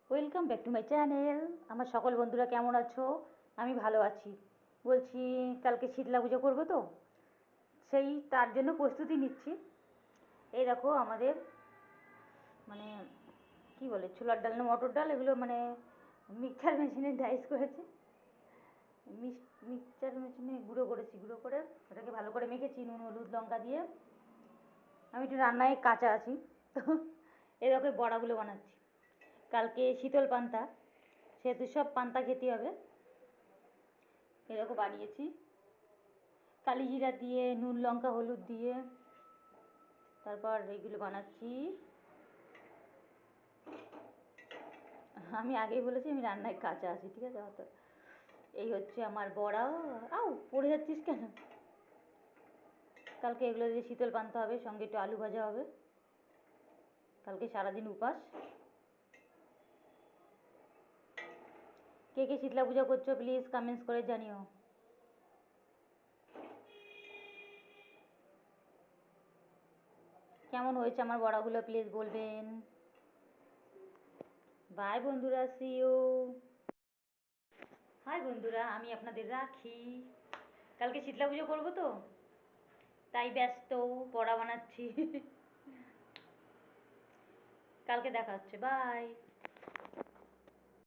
Welcome back to my channel. আমার সকল বন্ধুরা কেমন আছো? আমি ভালো আছি। বলছি, কালকে শীতলা পুজো করবো তো, সেই তার জন্য প্রস্তুতি নিচ্ছি। এই দেখো আমাদের মানে কি বলে, ছোলার ডাল না মটর ডাল, এগুলো মানে মিক্সচার মেশিনে ডাইস করেছি। মিক্সচার মেশিনে গুঁড়ো করেছি, গুঁড়ো করে ওটাকে ভালো করে মেখেছি নুন হলুদ লঙ্কা দিয়ে। আমি একটু রান্নায় কাঁচা আছি তো এই দেখো বড়াগুলো বানাচ্ছি। কালকে শীতল পান্তা, সেহেতু সব পান্তা খেতে হবে। এরকম বানিয়েছি কালি জিরা দিয়ে, নুন লঙ্কা হলুদ দিয়ে। তারপর এইগুলো বানাচ্ছি। আমি আগেই বলেছি আমি রান্নায় কাঁচা আছি, ঠিক আছে? অত এই হচ্ছে আমার বড়া। আউ, পড়ে যাচ্ছিস কেন? কালকে এগুলো দিয়ে শীতল পান্তা হবে, সঙ্গে একটু আলু ভাজা হবে। কালকে সারাদিন উপাস। কে কে শীতলা পূজা করছো প্লিজ কমেন্টস করে জানিও। কেমন হয়েছে আমার বড়াগুলো প্লিজ বলবেন। বাই বন্ধুরা, সি ইউ। হাই বন্ধুরা, আমি আপনাদের রাখি। কালকে শীতলা পুজো করবো তো, তাই ব্যস্ত, বড়া বানাচ্ছি। কালকে দেখা হচ্ছে, বাই।